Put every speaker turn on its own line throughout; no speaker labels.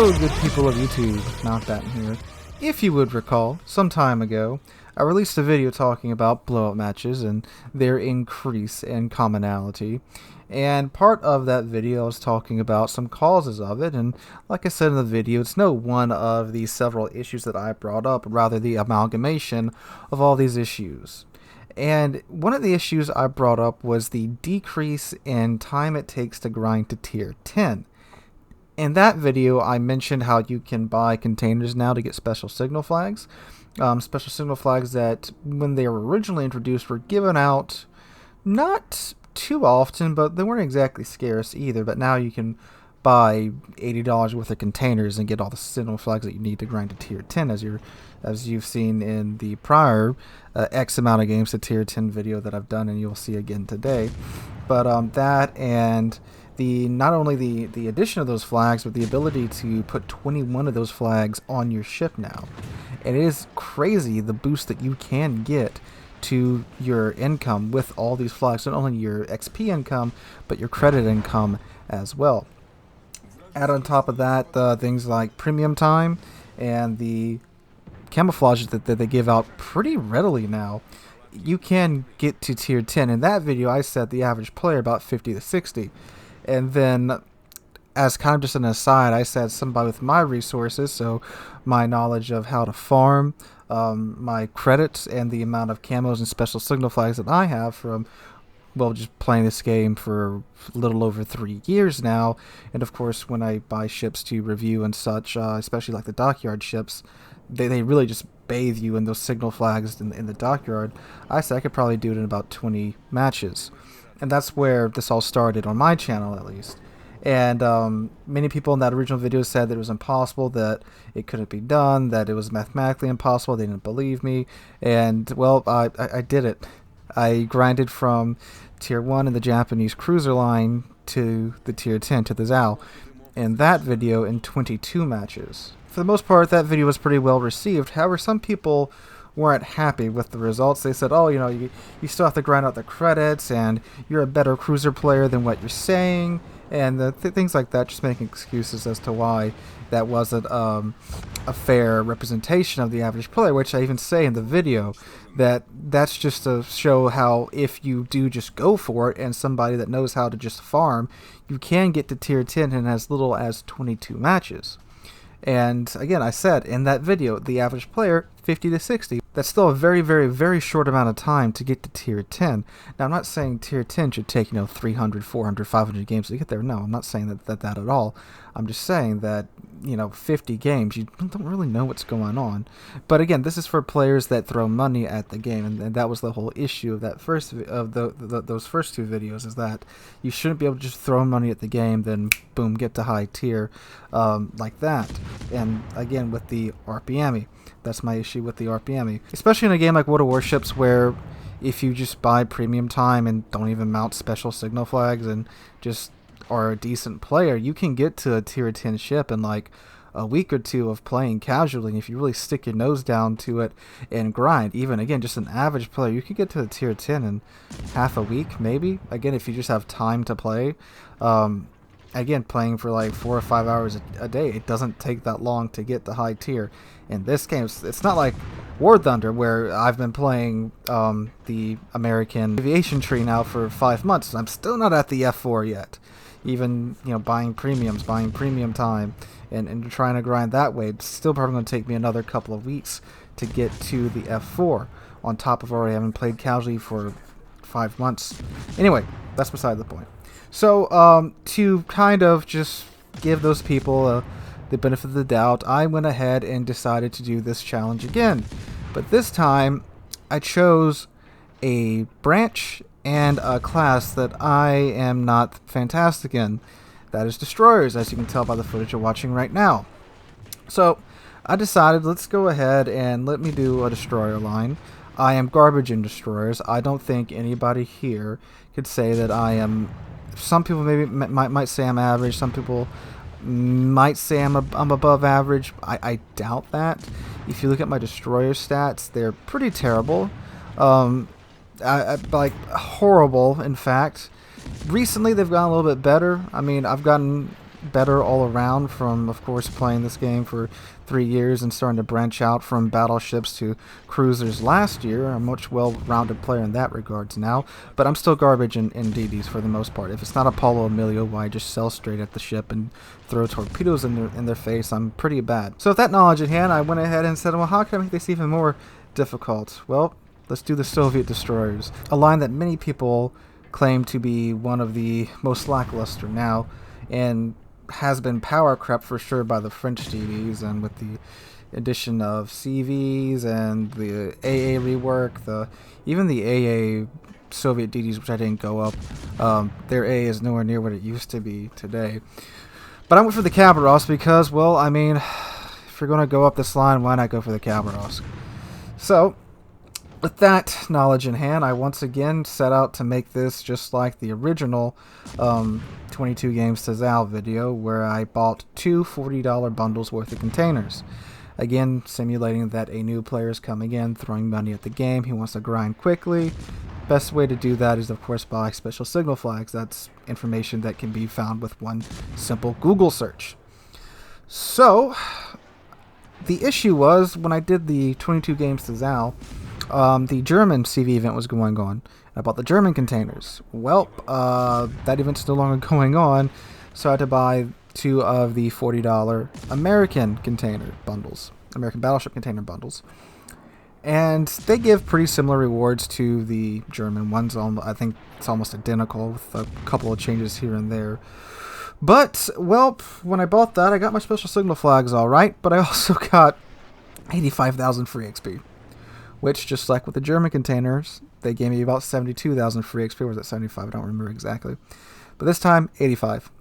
Hello, good people of YouTube, Mountbatten here. If you would recall, some time ago, I released a video talking about blowout matches and their increase in commonality. And part of that video I was talking about some causes of it, and like I said in the video, it's no one of the several issues that I brought up, but rather the amalgamation of all these issues. And one of the issues I brought up was the decrease in time it takes to grind to tier 10. In that video, I mentioned how you can buy containers now to get special signal flags. Special signal flags that, when they were originally introduced, were given out not too often, but they weren't exactly scarce either. But now you can buy $80 worth of containers and get all the signal flags that you need to grind to tier 10, as you've seen in the prior X amount of games to tier 10 video that I've done, and you'll see again today. But that and not only the addition of those flags, but the ability to put 21 of those flags on your ship now. And it is crazy the boost that you can get to your income with all these flags. Not only your XP income, but your credit income as well. Add on top of that things like premium time and the camouflages that they give out pretty readily now. You can get to tier 10. In that video, I said the average player about 50 to 60. And then, as kind of just an aside, I said somebody with my resources, so my knowledge of how to farm, my credits, and the amount of camos and special signal flags that I have from, well, just playing this game for a little over 3 years now. And of course, when I buy ships to review and such, especially like the dockyard ships, they really just bathe you in those signal flags in the dockyard. I said I could probably do it in about 20 matches. And that's where this all started, on my channel at least. And many people in that original video said that it was impossible, that it couldn't be done, that it was mathematically impossible. They didn't believe me. And, well, I did it. I grinded from tier 1 in the Japanese cruiser line to the tier 10, to the Zao, in that video in 22 matches. For the most part, that video was pretty well received. However, some people weren't happy with the results. They said, oh, you still have to grind out the credits, and you're a better cruiser player than what you're saying, and things like that, just making excuses as to why that wasn't a fair representation of the average player, which I even say in the video that's just to show how if you do just go for it, and somebody that knows how to just farm, you can get to tier 10 in as little as 22 matches. And again, I said in that video, the average player, 50 to 60. That's still a very, very, very short amount of time to get to tier 10. Now, I'm not saying tier 10 should take, 300, 400, 500 games to get there. No, I'm not saying that at all. I'm just saying that, 50 games, you don't really know what's going on. But again, this is for players that throw money at the game, and that was the whole issue of that those first two videos, is that you shouldn't be able to just throw money at the game, then boom, get to high tier like that. And again, with the RPME. That's my issue with the RPME. Especially in a game like World of Warships, where if you just buy premium time and don't even mount special signal flags and just are a decent player, you can get to a tier 10 ship in like a week or two of playing casually. And if you really stick your nose down to it and grind, even again, just an average player, you could get to a tier 10 in half a week, maybe. Again, if you just have time to play. Again, playing for like 4 or 5 hours a day, it doesn't take that long to get the high tier. In this game, it's not like War Thunder, where I've been playing the American aviation tree now for 5 months, and I'm still not at the F4 yet. Even, buying premiums, buying premium time, and trying to grind that way, it's still probably going to take me another couple of weeks to get to the F4, on top of already having played casually for 5 months. Anyway, that's beside the point. So, to kind of just give those people the benefit of the doubt, I went ahead and decided to do this challenge again. But this time, I chose a branch and a class that I am not fantastic in. That is destroyers, as you can tell by the footage you're watching right now. So, I decided, let's go ahead and let me do a destroyer line. I am garbage in destroyers. I don't think anybody here could say that I am. Some people maybe might say I'm average. Some people might say I'm above average. I doubt that. If you look at my destroyer stats, they're pretty terrible. Like horrible, in fact. Recently, they've gotten a little bit better. I mean, I've gotten better all around from, of course, playing this game for 3 years and starting to branch out from battleships to cruisers last year. I'm a much well-rounded player in that regards now, but I'm still garbage in DDs for the most part. If it's not Apollo Emilio, why I just sail straight at the ship and throw torpedoes in their face, I'm pretty bad. So with that knowledge in hand, I went ahead and said, well, how can I make this even more difficult? Well, let's do the Soviet destroyers, a line that many people claim to be one of the most lackluster now, and has been power crept for sure by the French DDs, and with the addition of CVs and the AA rework, even the AA Soviet DDs, which I didn't go up, their AA is nowhere near what it used to be today. But I went for the Khabarovsk because, well, I mean, if you're going to go up this line, why not go for the Khabarovsk? So, with that knowledge in hand, I once again set out to make this just like the original 22 games to Zal video, where I bought two $40 bundles worth of containers. Again, simulating that a new player is coming in, throwing money at the game, he wants to grind quickly. Best way to do that is, of course, buy special signal flags. That's information that can be found with one simple Google search. So, the issue was, when I did the 22 games to Zal, the German CV event was going on. I bought the German containers. Well, that event's no longer going on, so I had to buy two of the $40 American container bundles, American battleship container bundles. And they give pretty similar rewards to the German ones. I think it's almost identical with a couple of changes here and there. But, well, when I bought that, I got my special signal flags all right, but I also got 85,000 free XP. Which, just like with the German containers, they gave me about 72,000 free XP. Or was it 75? I don't remember exactly. But this time, 85.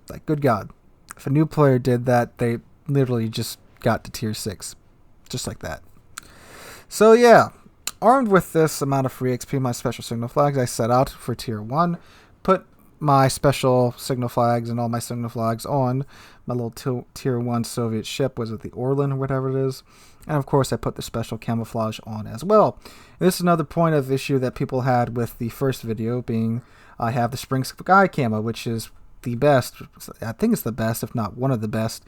Like, good God. If a new player did that, they literally just got to tier 6. Just like that. So, yeah. Armed with this amount of free XP, my special signal flags, I set out for tier 1. Put my special signal flags and all my signal flags on my little tier 1 Soviet ship. Was it the Orlan or whatever it is? And of course I put the special camouflage on as well. And this is another point of issue that people had with the first video, being I have the Spring Sky camo, which is the best, I think it's the best, if not one of the best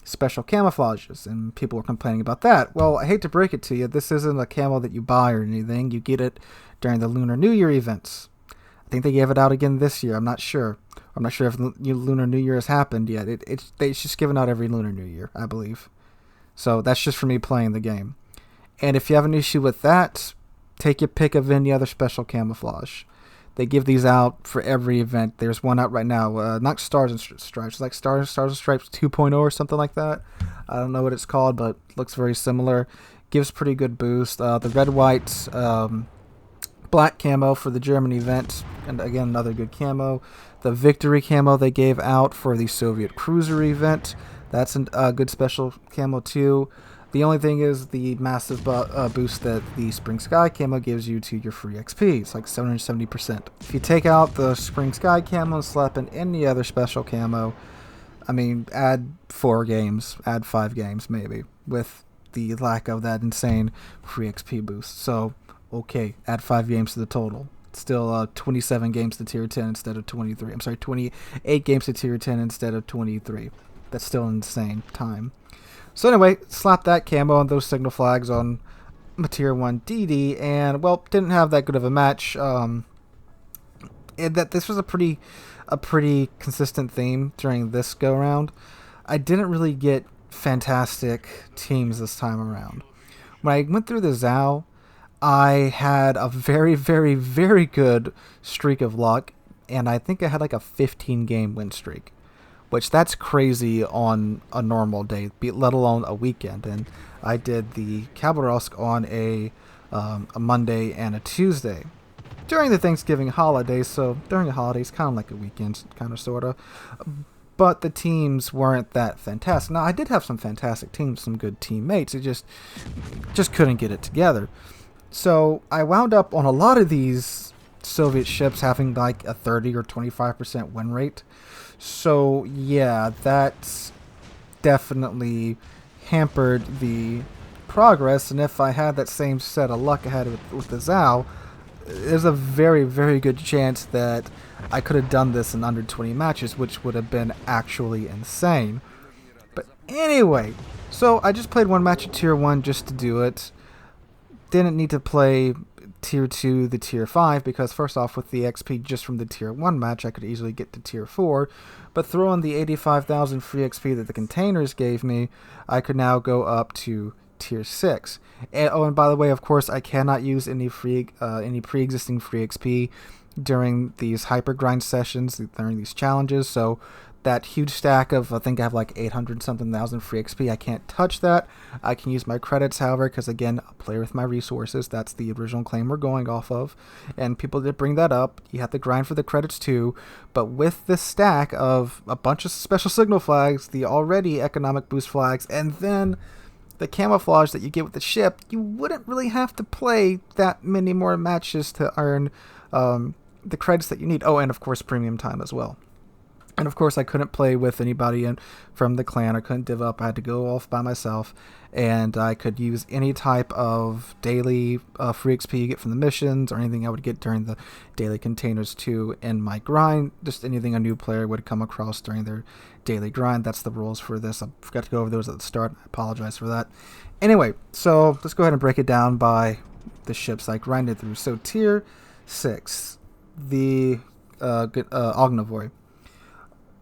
special camouflages, and people were complaining about that. Well, I hate to break it to you, this isn't a camo that you buy or anything. You get it during the Lunar New Year events. I think they gave it out again this year. I'm not sure. I'm not sure if Lunar New Year has happened yet. It's just given out every Lunar New Year, I believe. So that's just for me playing the game. And if you have an issue with that, take your pick of any other special camouflage. They give these out for every event. There's one out right now, not Stars and Stripes, like Stars and Stripes 2.0 or something like that. I don't know what it's called, but looks very similar. Gives pretty good boost. The red, white, black camo for the German event, and again another good camo. The Victory camo they gave out for the Soviet cruiser event, that's a good special camo too. The only thing is the massive boost that the Spring Sky camo gives you to your free XP. It's like 770%. If you take out the Spring Sky camo and slap in any other special camo, I mean, add 4 games, add 5 games maybe, with the lack of that insane free XP boost. So, okay, add 5 games to the total. Still 27 games to tier 10 instead of 23. I'm sorry, 28 games to tier 10 instead of 23. That's still insane time. So anyway, slap that camo and those signal flags on my tier 1 DD, and, well, didn't have that good of a match. This was a pretty consistent theme during this go-round. I didn't really get fantastic teams this time around. When I went through the Zal, I had a very, very, very good streak of luck, and I think I had like a 15-game win streak, which that's crazy on a normal day, let alone a weekend. And I did the Khabarovsk on a Monday and a Tuesday during the Thanksgiving holidays, so during the holidays, kind of like a weekend, kind of, sort of. But the teams weren't that fantastic. Now, I did have some fantastic teams, some good teammates. It just couldn't get it together. So I wound up on a lot of these Soviet ships having like a 30 or 25% win rate. So yeah, that definitely hampered the progress. And if I had that same set of luck I had with the Zal, there's a very, very good chance that I could have done this in under 20 matches, which would have been actually insane. But anyway, so I just played one match at Tier 1 just to do it. Didn't need to play Tier 2 the Tier 5 because first off, with the XP just from the Tier 1 match, I could easily get to Tier 4. But throw in the 85,000 free XP that the containers gave me, I could now go up to Tier 6. And by the way, of course, I cannot use any pre-existing free XP during these hypergrind sessions, during these challenges. So that huge stack of, I think I have like 800 something thousand free XP, I can't touch that. I can use my credits, however, because again, I play with my resources. That's the original claim we're going off of. And people did bring that up. You have to grind for the credits too. But with this stack of a bunch of special signal flags, the already economic boost flags, and then the camouflage that you get with the ship, you wouldn't really have to play that many more matches to earn the credits that you need. Oh, and of course, premium time as well. And of course, I couldn't play with anybody from the clan. I couldn't div up. I had to go off by myself. And I could use any type of daily free XP you get from the missions or anything I would get during the daily containers too in my grind. Just anything a new player would come across during their daily grind. That's the rules for this. I forgot to go over those at the start. I apologize for that. Anyway, so let's go ahead and break it down by the ships I grinded through. So Tier 6, the Ognavoy.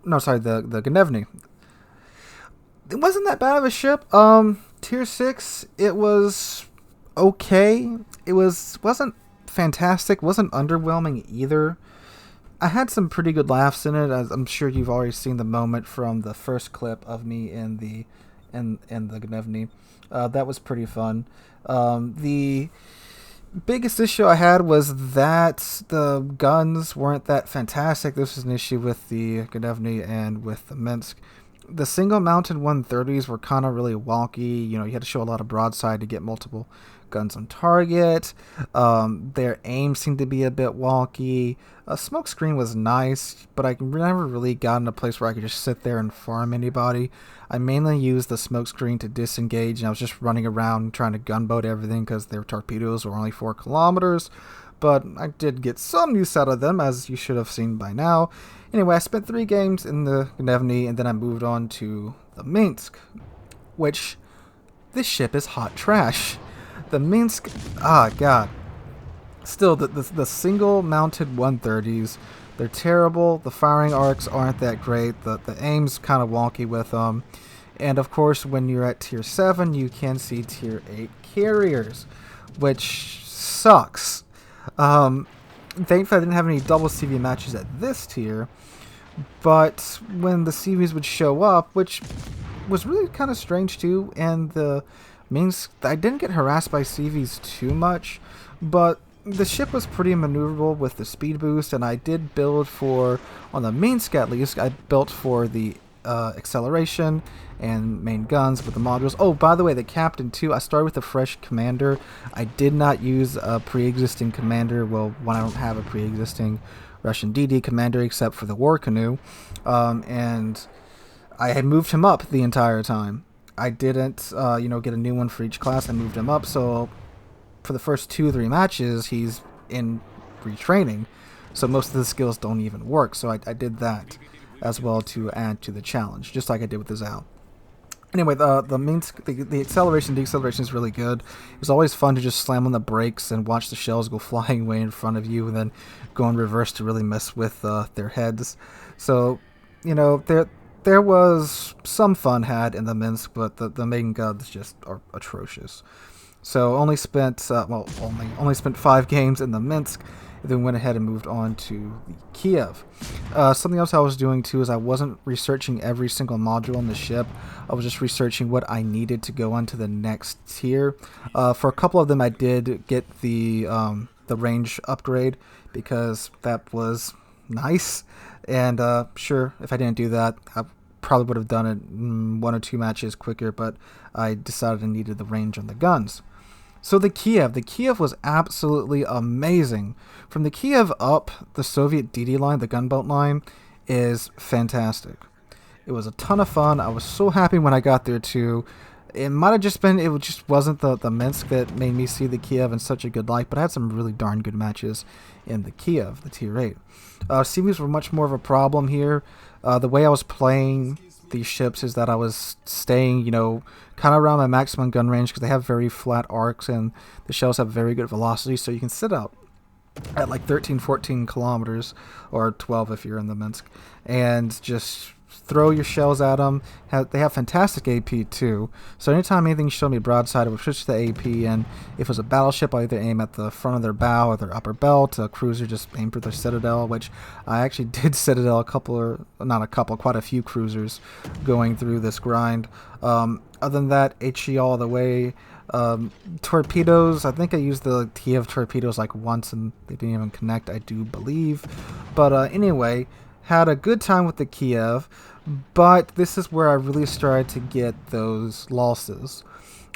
No, sorry, the Gnevny. It wasn't that bad of a ship. Tier 6, it was okay. It wasn't fantastic, wasn't underwhelming either. I had some pretty good laughs in it, as I'm sure you've already seen the moment from the first clip of me in the Gnevny. That was pretty fun. The biggest issue I had was that the guns weren't that fantastic. This was an issue with the Gnevny and with the Minsk. The single mounted 130s were kind of really wonky. You know, you had to show a lot of broadside to get multiple guns on target. Their aim seemed to be a bit wonky. A smoke screen was nice, but I never really got in a place where I could just sit there and farm anybody. I mainly used the smoke screen to disengage, and I was just running around trying to gunboat everything because their torpedoes were only 4 kilometers. But I did get some use out of them, as you should have seen by now. Anyway, I spent 3 games in the Gnevny, and then I moved on to the Minsk, which, this ship is hot trash. The Minsk, god. Still, the single-mounted 130s, they're terrible. The firing arcs aren't that great. The aim's kind of wonky with them. And, of course, when you're at Tier 7, you can see Tier 8 carriers, which sucks. Thankfully, I didn't have any double CV matches at this tier, but when the CVs would show up, which was really kind of strange too, and the Minsk, I didn't get harassed by CVs too much, but the ship was pretty maneuverable with the speed boost, and I did build for, on the Minsk at least, I built for the acceleration and main guns with the modules. Oh, by the way, the captain too, I started with a fresh commander. I did not use a pre-existing commander, well, when I don't have a pre-existing Russian DD commander except for the war canoe, and I had moved him up the entire time. I didn't get a new one for each class. I moved him up, so for the first 2-3 matches he's in retraining, so most of the skills don't even work, so I did that as well to add to the challenge, just like I did with the Zal. Anyway, the Minsk, the acceleration, deceleration is really good. It was always fun to just slam on the brakes and watch the shells go flying away in front of you, and then go in reverse to really mess with their heads. So, there was some fun had in the Minsk, but the main guns just are atrocious. So only spent 5 games in the Minsk, and then went ahead and moved on to the Kiev. Something else I was doing too is I wasn't researching every single module on the ship. I was just researching what I needed to go on to the next tier. For a couple of them, I did get the range upgrade because that was nice. And sure, if I didn't do that, I probably would have done it 1 or 2 matches quicker. But I decided I needed the range on the guns. So the Kiev was absolutely amazing. From the Kiev up, the Soviet DD line, the gunboat line, is fantastic. It was a ton of fun. I was so happy when I got there too. It might have just been, it just wasn't the Minsk that made me see the Kiev in such a good light, but I had some really darn good matches in the Kiev, the tier 8. CVs were much more of a problem here. The way I was playing these ships is that I was staying, kind of around my maximum gun range because they have very flat arcs and the shells have very good velocity, so you can sit out at like 13, 14 kilometers, or 12 if you're in the Minsk, and just throw your shells at them. They have fantastic AP too, so anytime anything showed me broadside, I would switch to the AP, and if it was a battleship, I either aim at the front of their bow or their upper belt. A cruiser, just aim for their citadel, which I actually did citadel quite a few cruisers going through this grind. Other than that, HE all the way. Torpedoes, I think I used the Kiev torpedoes like once and they didn't even connect, I do believe. But anyway, had a good time with the Kiev, but this is where I really started to get those losses.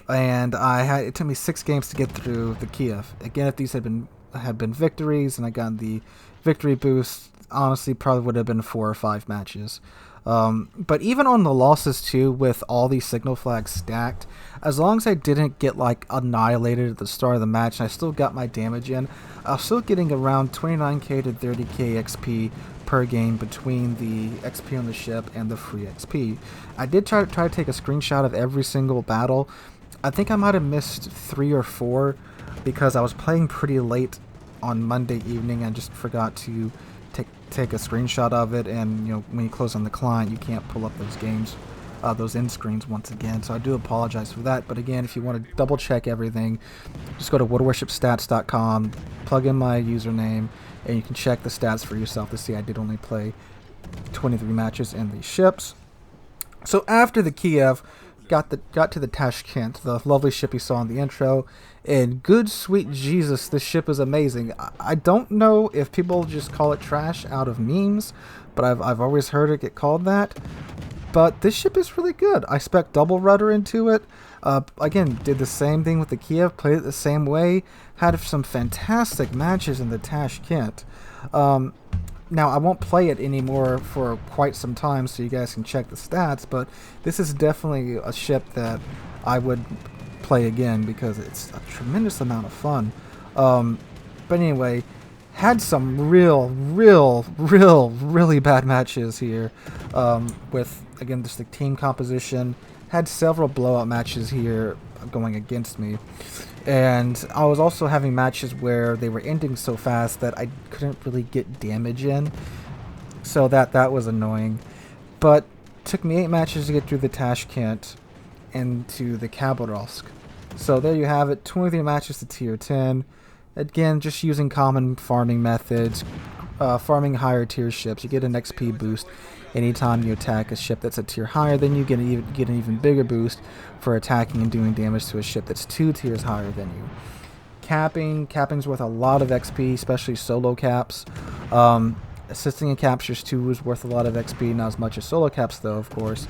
And it took me 6 games to get through the Kiev. Again, if these had been victories and I got the victory boost, honestly probably would have been 4 or 5 matches. But even on the losses too, with all these signal flags stacked, as long as I didn't get like annihilated at the start of the match and I still got my damage in, I was still getting around 29k to 30k XP per game between the XP on the ship and the free XP. I did try to take a screenshot of every single battle. I think I might have missed 3 or 4 because I was playing pretty late on Monday evening and just forgot to take a screenshot of it, and when you close on the client you can't pull up those games, those end screens once again, so I do apologize for that. But again, if you want to double check everything, just go to warshipstats.com, plug in my username, and you can check the stats for yourself to see I did only play 23 matches in these ships. So after the Kiev, got to the Tashkent, the lovely ship you saw in the intro, and good sweet Jesus, this ship is amazing. I don't know if people just call it trash out of memes, but I've always heard it get called that. But this ship is really good. I spec double rudder into it. Again, did the same thing with the Kiev, played it the same way, had some fantastic matches in the Tashkent. Now, I won't play it anymore for quite some time, so you guys can check the stats, but this is definitely a ship that I would play again because it's a tremendous amount of fun. But anyway, had some really bad matches here with, again, just the team composition. Had several blowout matches here going against me. And I was also having matches where they were ending so fast that I couldn't really get damage in. So that was annoying. But took me 8 matches to get through the Tashkent and to the Khabarovsk. So there you have it, 23 matches to tier 10. Again, just using common farming methods, farming higher tier ships. You get an XP boost anytime you attack a ship that's a tier higher. Then you get an even bigger boost for attacking and doing damage to a ship that's 2 tiers higher than you. Capping's worth a lot of XP, especially solo caps. Assisting in captures too is worth a lot of XP, not as much as solo caps though, of course.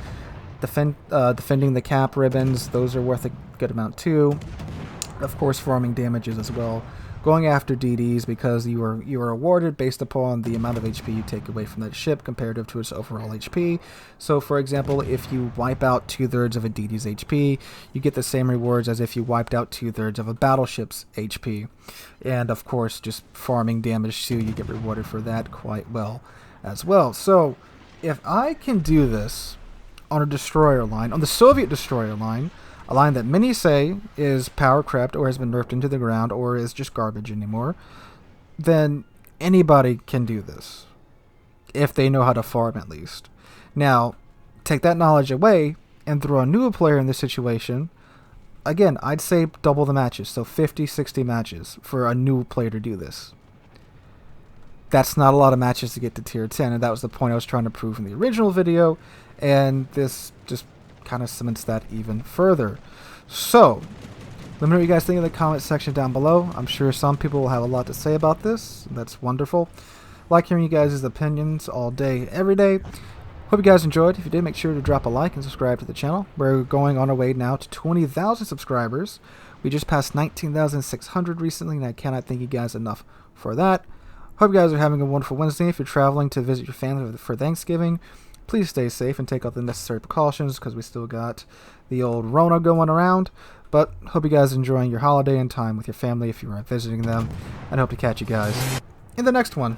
Defending the cap ribbons, those are worth a good amount too. Of course, farming damages as well. Going after DDs because you are awarded based upon the amount of HP you take away from that ship comparative to its overall HP. So, for example, if you wipe out 2/3 of a DD's HP, you get the same rewards as if you wiped out 2/3 of a battleship's HP. And of course, just farming damage too, you get rewarded for that quite well as well. So, if I can do this on a destroyer line, on the Soviet destroyer line, a line that many say is power crept or has been nerfed into the ground or is just garbage anymore, then anybody can do this, if they know how to farm at least. Now, take that knowledge away and throw a newer player in this situation, again, I'd say double the matches, so 50, 60 matches for a new player to do this. That's not a lot of matches to get to tier 10, and that was the point I was trying to prove in the original video, and this just kind of cements that even further. So, let me know what you guys think in the comment section down below. I'm sure some people will have a lot to say about this. That's wonderful. Like hearing you guys' opinions all day, every day. Hope you guys enjoyed. If you did, make sure to drop a like and subscribe to the channel. We're going on our way now to 20,000 subscribers. We just passed 19,600 recently, and I cannot thank you guys enough for that. Hope you guys are having a wonderful Wednesday. If you're traveling to visit your family for Thanksgiving, Please stay safe and take all the necessary precautions because we still got the old Rona going around. But hope you guys are enjoying your holiday and time with your family if you are visiting them, and hope to catch you guys in the next one.